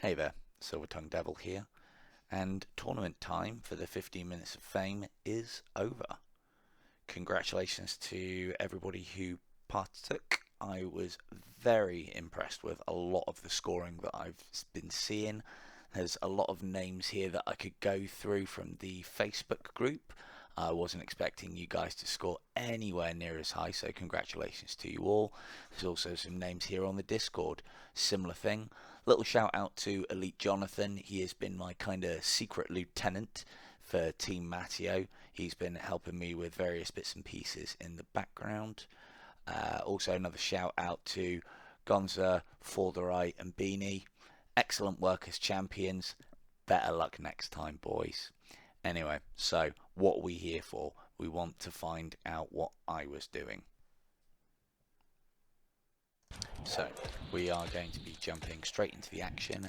Hey there, Silver Tongue Devil here, and tournament time for the 15 Minutes of Fame is over. Congratulations to everybody who partook. I was very impressed with a lot of the scoring that I've been seeing. There's a lot of names here that I could go through from the Facebook group. I wasn't expecting you guys to score anywhere near as high, so congratulations to you all. There's also some names here on the Discord. Similar thing. Little shout out to Elite Jonathan. He has been my kind of secret lieutenant for Team Matteo. He's been helping me with various bits and pieces in the background. Also, another shout out to Gonza, Forderai, and Beanie. Excellent work as champions. Better luck next time, boys. Anyway, so what are we here for? We want to find out what I was doing. So, we are going to be jumping straight into the action.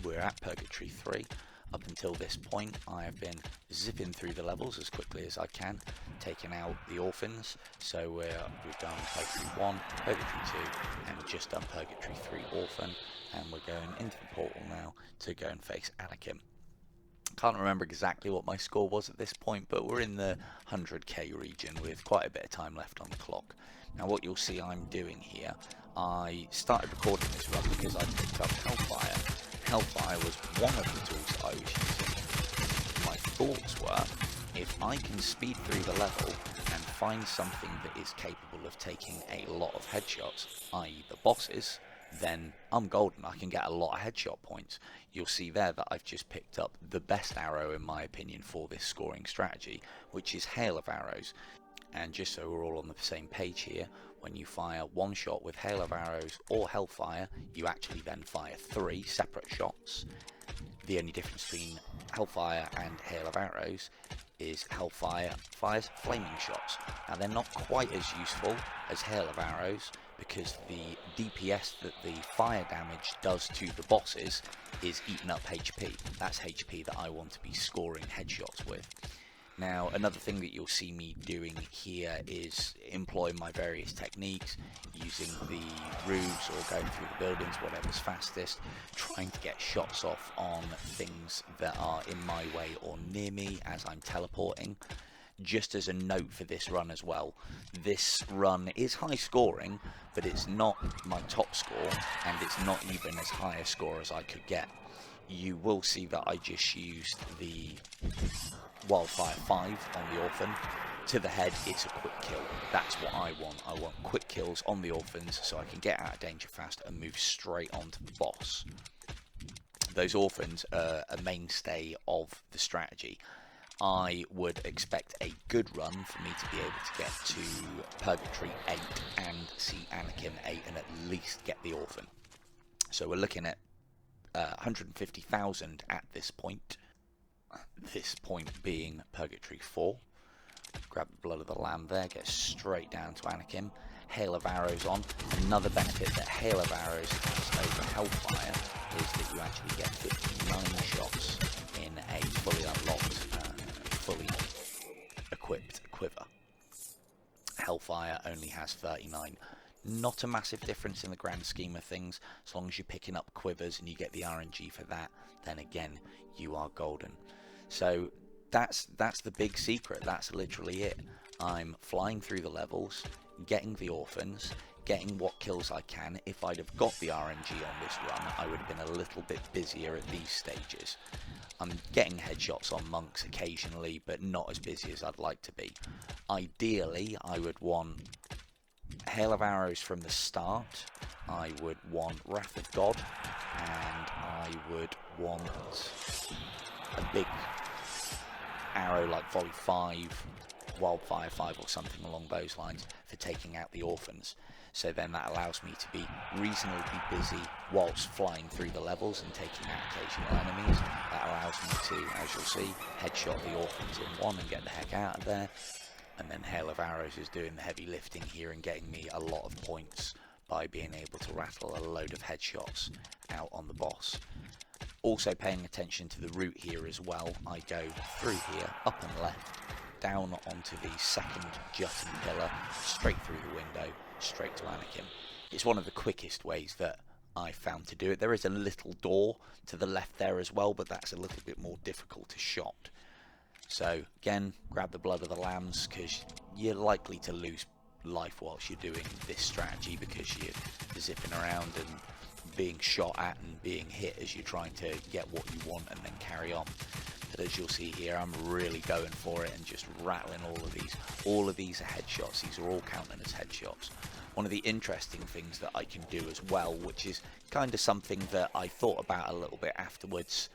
We're at Purgatory 3. Up until this point, I have been zipping through the levels as quickly as I can, taking out the orphans. So we've done Purgatory 1, Purgatory 2, and just done Purgatory 3 Orphan. And we're going into the portal now to go and face Anakim. Can't remember exactly what my score was at this point, but we're in the 100k region with quite a bit of time left on the clock. Now what you'll see I'm doing here, I started recording this run because I picked up Hellfire. Hellfire was one of the tools that I was using. My thoughts were, if I can speed through the level and find something that is capable of taking a lot of headshots, i.e. the bosses, then I'm golden. I can get a lot of headshot points. You'll see there that I've just picked up the best arrow in my opinion for this scoring strategy, which is Hail of Arrows. And just so we're all on the same page here, when you fire one shot with Hail of Arrows or Hellfire, you actually then fire 3 separate shots. The only difference between Hellfire and Hail of Arrows is Hellfire fires flaming shots. Now they're not quite as useful as Hail of Arrows because the DPS that the fire damage does to the bosses is eaten up HP. That's HP that I want to be scoring headshots with. Now, another thing that you'll see me doing here is employing my various techniques, using the roofs or going through the buildings, whatever's fastest, trying to get shots off on things that are in my way or near me as I'm teleporting. Just as a note for this run as well, this run is high scoring, but it's not my top score, and it's not even as high a score as I could get. You will see that I just used the Wildfire 5 on the Orphan. To the head, it's a quick kill. That's what I want. I want quick kills on the Orphans so I can get out of danger fast and move straight onto the boss. Those Orphans are a mainstay of the strategy. I would expect a good run for me to be able to get to Purgatory 8 and see Anakim 8 and at least get the Orphan. So we're looking at 150,000 at this point. This point being Purgatory 4. Grab the Blood of the Lamb there, get straight down to Anakim. Hail of Arrows on. Another benefit that Hail of Arrows has over Hellfire is that you actually get 59 shots in a fully unlocked, fully equipped quiver. Hellfire only has 39. Not a massive difference in the grand scheme of things. As long as you're picking up quivers and you get the RNG for that, then again, you are golden. So that's the big secret. That's literally it. I'm flying through the levels, getting the orphans, getting what kills I can. If I'd have got the RNG on this run, I would have been a little bit busier at these stages. I'm getting headshots on monks occasionally, but not as busy as I'd like to be. Ideally, I would want Hail of Arrows from the start. I would want Wrath of God, and I would want a big arrow like Volley 5, Wildfire 5 or something along those lines for taking out the orphans. So then that allows me to be reasonably busy whilst flying through the levels and taking out occasional enemies. That allows me to, as you'll see, headshot the orphans in one and get the heck out of there. And then Hail of Arrows is doing the heavy lifting here and getting me a lot of points by being able to rattle a load of headshots out on the boss. Also paying attention to the route here as well, I go through here, up and left, down onto the second jutting pillar, straight through the window, straight to Anakim. It's one of the quickest ways that I found to do it. There is a little door to the left there as well, but that's a little bit more difficult to shot. So again, grab the blood of the lambs, because you're likely to lose life whilst you're doing this strategy, because you're zipping around and being shot at and being hit as you're trying to get what you want and then carry on. But as you'll see here, I'm really going for it and just rattling all of these. All of these are headshots. These are all counting as headshots. One of the interesting things that I can do as well, which is kind of something that I thought about a little bit afterwards,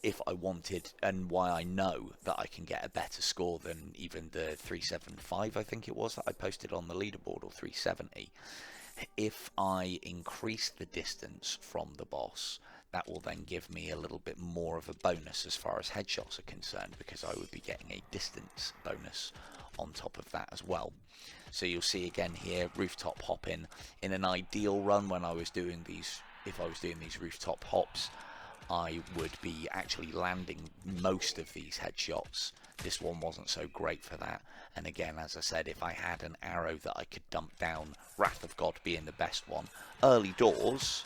if I wanted, and why I know that I can get a better score than even the 375, I think it was, that I posted on the leaderboard, or 370. If I increase the distance from the boss, that will then give me a little bit more of a bonus as far as headshots are concerned, because I would be getting a distance bonus on top of that as well. So you'll see again here, rooftop hopping. In an ideal run, when I was doing these, if I was doing these rooftop hops, I would be actually landing most of these headshots. This one wasn't so great for that. And again, as I said, if I had an arrow that I could dump down, Wrath of God being the best one, early doors,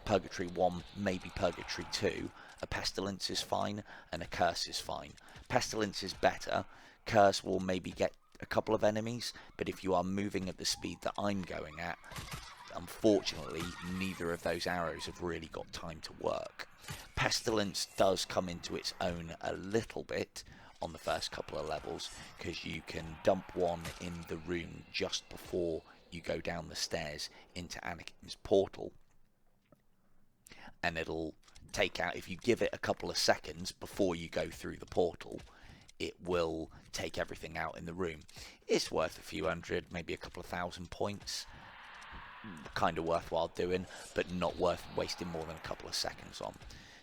Purgatory 1, maybe Purgatory 2, a Pestilence is fine and a Curse is fine. Pestilence is better. Curse will maybe get a couple of enemies, but if you are moving at the speed that I'm going at, unfortunately, neither of those arrows have really got time to work. Pestilence does come into its own a little bit on the first couple of levels, because you can dump one in the room just before you go down the stairs into Anakin's portal, and it'll take out, if you give it a couple of seconds before you go through the portal, it will take everything out in the room. It's worth a few hundred, maybe a couple of thousand points. Kind of worthwhile doing, but not worth wasting more than a couple of seconds on.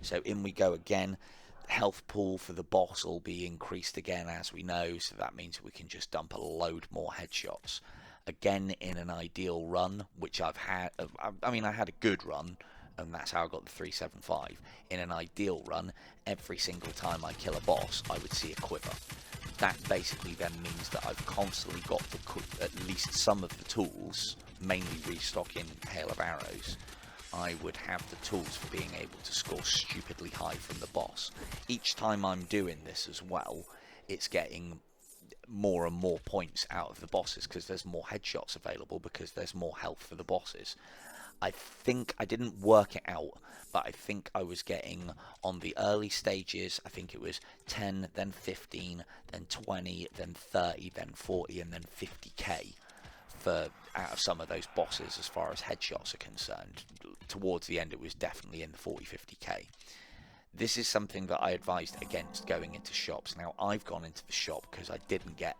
So in we go again. Health pool for the boss will be increased again, as we know, so that means we can just dump a load more headshots. Again, in an ideal run, which I've had, I mean, I had a good run, and that's how I got the 375. In an ideal run, every single time I kill a boss, I would see a quiver. That basically then means that I've constantly got at least some of the tools, mainly restocking Hail of Arrows. I would have the tools for being able to score stupidly high from the boss. Each time I'm doing this as well, it's getting more and more points out of the bosses, because there's more headshots available, because there's more health for the bosses. I think, I didn't work it out, but I think I was getting, on the early stages, I think it was 10, then 15, then 20, then 30, then 40, and then 50k for out of some of those bosses as far as headshots are concerned. Towards the end, it was definitely in the 40-50k. This is something that I advised against going into shops. Now, I've gone into the shop because I didn't get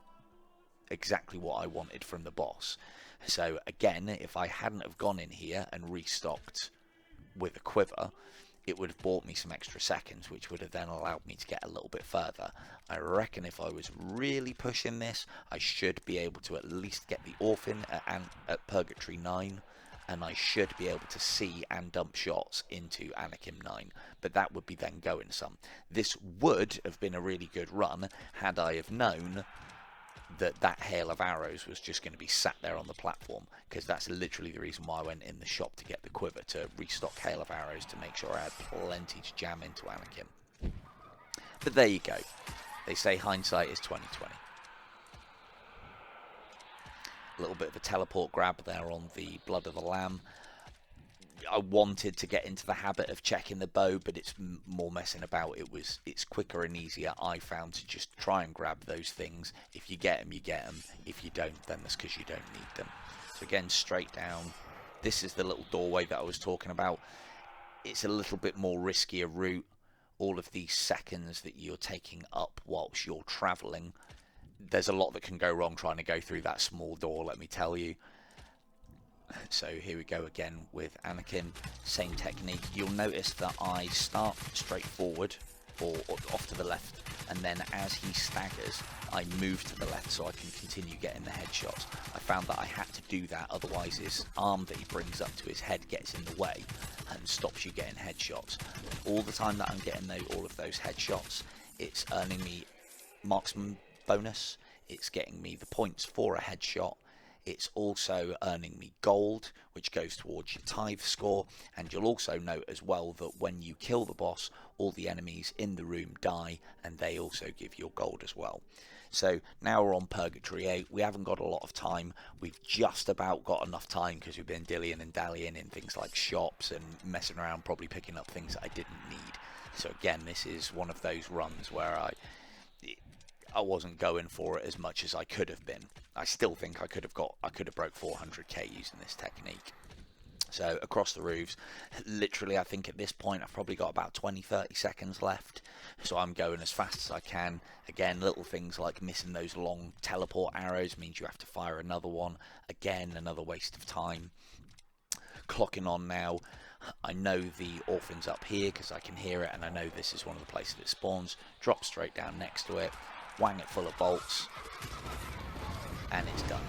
exactly what I wanted from the boss. So again, if I hadn't have gone in here and restocked with a quiver, it would have bought me some extra seconds, which would have then allowed me to get a little bit further. I reckon if I was really pushing this, I should be able to at least get the orphan at Purgatory 9, and I should be able to see and dump shots into Anakin 9, but that would be then going some. This would have been a really good run had I have known that Hail of Arrows was just going to be sat there on the platform, because that's literally the reason why I went in the shop to get the quiver, to restock Hail of Arrows, to make sure I had plenty to jam into Anakin. But there you go. They say hindsight is 20/20. A little bit of a teleport grab there on the Blood of the Lamb. I wanted to get into the habit of checking the bow, but it's more messing about. It's quicker and easier, I found, to just try and grab those things. If you get them, you get them. If you don't, then that's because you don't need them. So again, straight down. This is the little doorway that I was talking about. It's a little bit more riskier route. All of these seconds that you're taking up whilst you're travelling, there's a lot that can go wrong trying to go through that small door, let me tell you. So here we go again with Anakin, same technique. You'll notice that I start straight forward or off to the left, and then as he staggers, I move to the left so I can continue getting the headshots. I found that I had to do that, otherwise his arm that he brings up to his head gets in the way and stops you getting headshots. All the time that I'm getting all of those headshots, it's earning me marksman bonus, it's getting me the points for a headshot, It's also earning me gold, which goes towards your tithe score. And you'll also note as well that when you kill the boss, all the enemies in the room die, and they also give you gold as well. So now we're on Purgatory 8. We haven't got a lot of time. We've just about got enough time because we've been dillying and dallying in things like shops and messing around, probably picking up things that I didn't need. So again, this is one of those runs where I wasn't going for it as much as I could have been. I still think I could have broke 400k using this technique. So across the roofs, literally I think at this point I've probably got about 20-30 seconds left. So I'm going as fast as I can. Again, little things like missing those long teleport arrows means you have to fire another one. Again, another waste of time. Clocking on now. I know the orphans up here because I can hear it, and I know this is one of the places it spawns. Drop straight down next to it, wang it full of bolts, and it's done.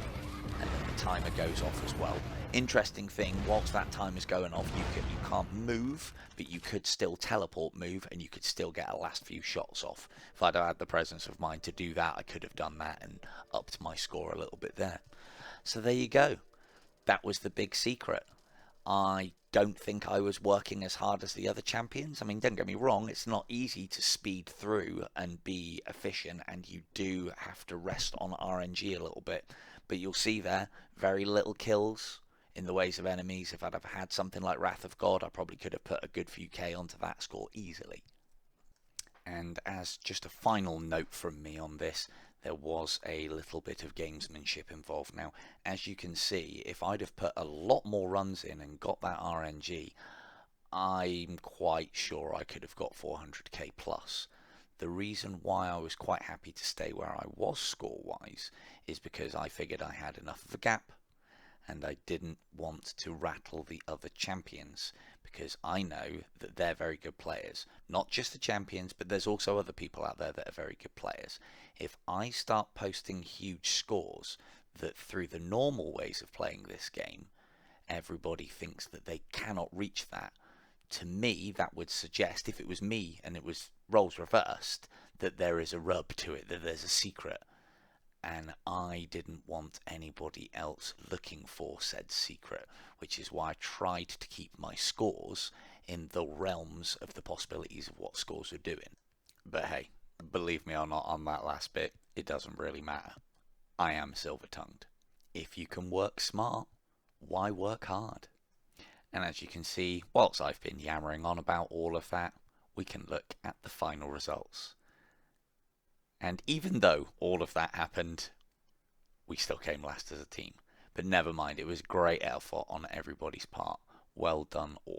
And then the timer goes off as well. Interesting thing, whilst that timer's going off, you can't move, but you could still teleport move, and you could still get a last few shots off. If I'd had the presence of mind to do that, I could have done that and upped my score a little bit there. So there you go. That was the big secret. I don't think I was working as hard as the other champions. I mean, don't get me wrong, it's not easy to speed through and be efficient, and you do have to rest on RNG a little bit. But you'll see there, very little kills in the ways of enemies. If I'd have had something like Wrath of God, I probably could have put a good few K onto that score easily. And as just a final note from me on this, there was a little bit of gamesmanship involved. Now, as you can see, if I'd have put a lot more runs in and got that RNG, I'm quite sure I could have got 400k plus. The reason why I was quite happy to stay where I was score-wise is because I figured I had enough of a gap, and I didn't want to rattle the other champions, because I know that they're very good players. Not just the champions, but there's also other people out there that are very good players. If I start posting huge scores that through the normal ways of playing this game, everybody thinks that they cannot reach that, to me that would suggest, if it was me and it was roles reversed, that there is a rub to it, that there's a secret. And I didn't want anybody else looking for said secret, which is why I tried to keep my scores in the realms of the possibilities of what scores were doing. But hey, believe me or not on that last bit, it doesn't really matter. I am silver-tongued. If you can work smart, why work hard? And as you can see, whilst I've been yammering on about all of that, we can look at the final results. And even though all of that happened, we still came last as a team. But never mind, it was great effort on everybody's part. Well done all.